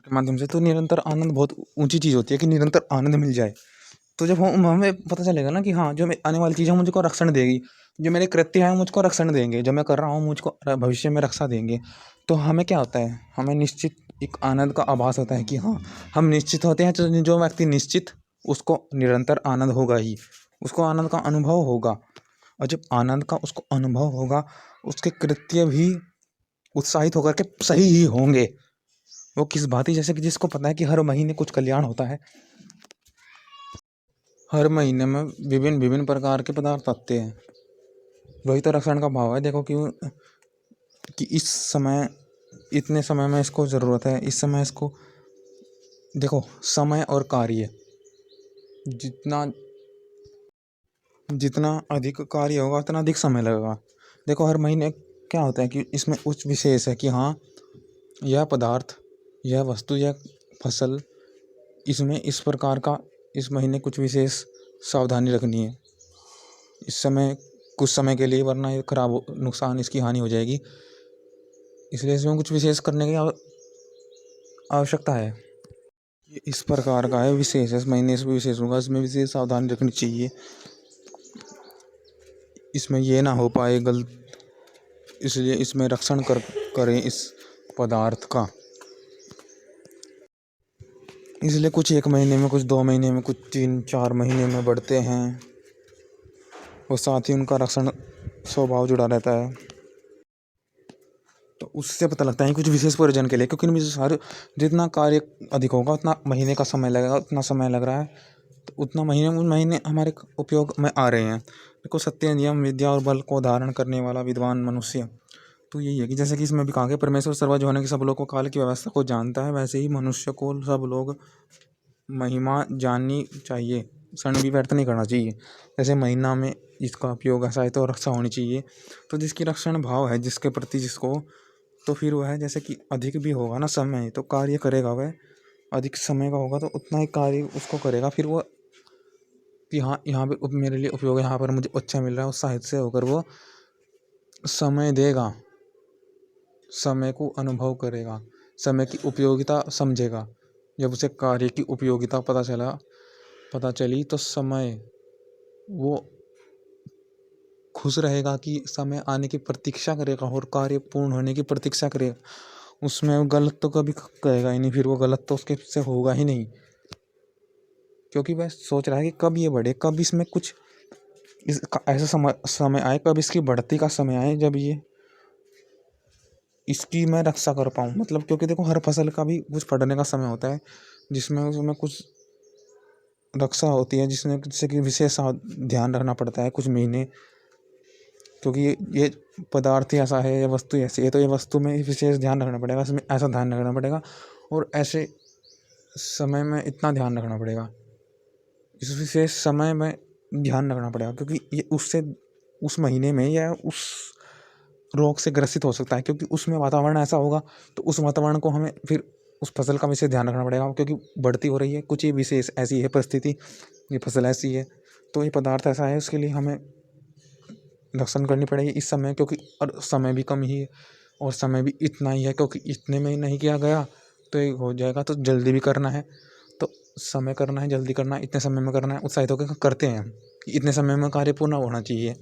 के माध्यम से, तो निरंतर आनंद बहुत ऊँची चीज़ होती है कि निरंतर आनंद मिल जाए। तो जब हम हमें पता चलेगा ना कि हाँ, जो मैं आने वाली चीज़ें मुझको रक्षण देगी, जो मेरे कृत्य हैं मुझको रक्षण देंगे, जो मैं कर रहा हूँ मुझको भविष्य में रक्षा देंगे, तो हमें क्या होता है, हमें निश्चित एक आनंद का आभास होता है कि हाँ, हम निश्चित होते हैं। तो जो व्यक्ति निश्चित, उसको निरंतर आनंद होगा ही, उसको आनंद का अनुभव होगा। और जब आनंद का उसको अनुभव होगा, उसके कृत्य भी उत्साहित होकर के सही ही होंगे। वो किस भांति, जैसे कि जिसको पता है कि हर महीने कुछ कल्याण होता है, हर महीने में विभिन्न विभिन्न प्रकार के पदार्थ आते हैं। वही तो रक्षण का भाव है। देखो कि इस समय, इतने समय में इसको ज़रूरत है, इस समय इसको, देखो समय और कार्य, जितना जितना अधिक कार्य होगा उतना अधिक समय लगेगा। देखो हर महीने क्या होता है कि इसमें कुछ विशेष है कि हाँ, यह पदार्थ, यह वस्तु, यह फसल, इसमें इस प्रकार का इस महीने कुछ विशेष सावधानी रखनी है इस समय, कुछ समय के लिए, वरना ये खराब हो, नुकसान, इसकी हानि हो जाएगी। इसलिए इसमें कुछ विशेष करने की आवश्यकता है। ये इस प्रकार का है, विशेष है, इस महीने इसमें विशेष होगा, इसमें विशेष सावधानी रखनी चाहिए, इसमें ये ना हो पाए गलत, इसलिए इसमें रक्षण करें इस पदार्थ का। इसलिए कुछ 1 महीने में, कुछ 2 महीने में, कुछ 3-4 महीने में बढ़ते हैं, और साथ ही उनका रक्षण स्वभाव जुड़ा रहता है। तो उससे पता लगता है कुछ विशेष प्रयोजन के लिए, क्योंकि इनमें सारे, जितना कार्य अधिक होगा उतना महीने का समय लगेगा, उतना समय लग रहा है, तो उतना महीने हमारे उपयोग में आ रहे हैं। देखो सत्य, नियम, विद्या और बल को धारण करने वाला विद्वान मनुष्य, तो यही है कि जैसे कि इसमें भी कहा गया, परमेश्वर सर्वज्ञ होने के सब लोग को, काल की व्यवस्था को जानता है, वैसे ही मनुष्य को सब लोग महिमा जाननी चाहिए, क्षण भी व्यर्थ नहीं करना चाहिए। जैसे महीना में इसका उपयोग ऐसा है तो रक्षा होनी चाहिए। तो जिसकी रक्षण भाव है जिसके प्रति, जिसको, तो फिर वह है, जैसे कि अधिक भी होगा ना समय, तो कार्य करेगा वह, अधिक समय का होगा तो उतना ही कार्य उसको करेगा। फिर वो कि हाँ, यहाँ पे मेरे लिए उपयोग है, यहाँ पर मुझे अच्छा मिल रहा है, उत्साहित से होकर वो समय देगा, समय को अनुभव करेगा, समय की उपयोगिता समझेगा। जब उसे कार्य की उपयोगिता पता चली, तो समय, वो खुश रहेगा कि समय आने की प्रतीक्षा करेगा और कार्य पूर्ण होने की प्रतीक्षा करेगा। उसमें वो गलत तो कभी कहेगा ही नहीं, फिर वो गलत तो उसके से होगा ही नहीं, क्योंकि वह सोच रहा है कि कब ये बढ़े, कब इसमें कुछ ऐसा समय आए, कब इसकी बढ़ती का समय आए, जब ये इसकी मैं रक्षा कर पाऊँ। मतलब क्योंकि देखो हर फसल का भी कुछ फटने का समय होता है, जिसमें उसमें कुछ रक्षा होती है, जिसमें जैसे कि विशेष ध्यान रखना पड़ता है कुछ महीने, क्योंकि ये पदार्थ ही ऐसा है, ये वस्तु ऐसी है, तो ये वस्तु में विशेष ध्यान रखना पड़ेगा, इसमें ऐसा ध्यान रखना पड़ेगा, और ऐसे समय में इतना ध्यान रखना पड़ेगा, इस विशेष समय में ध्यान रखना पड़ेगा, क्योंकि ये उससे, उस महीने में या उस रोग से ग्रसित हो सकता है, क्योंकि उसमें वातावरण ऐसा होगा, तो उस वातावरण को हमें फिर उस फसल का विशेष ध्यान रखना पड़ेगा, क्योंकि बढ़ती हो रही है, कुछ ये विशेष ऐसी है परिस्थिति, ये फसल ऐसी है, तो ये पदार्थ ऐसा है, उसके लिए हमें रक्षण करनी पड़ेगी इस समय, क्योंकि और समय भी कम ही है, और समय भी इतना ही है, क्योंकि इतने में नहीं किया गया तो ये हो जाएगा, तो जल्दी भी करना है, तो समय करना है, जल्दी करना है, इतने समय में करना है, उत्साहित होकर करते हैं, इतने समय में कार्य पूर्ण होना चाहिए।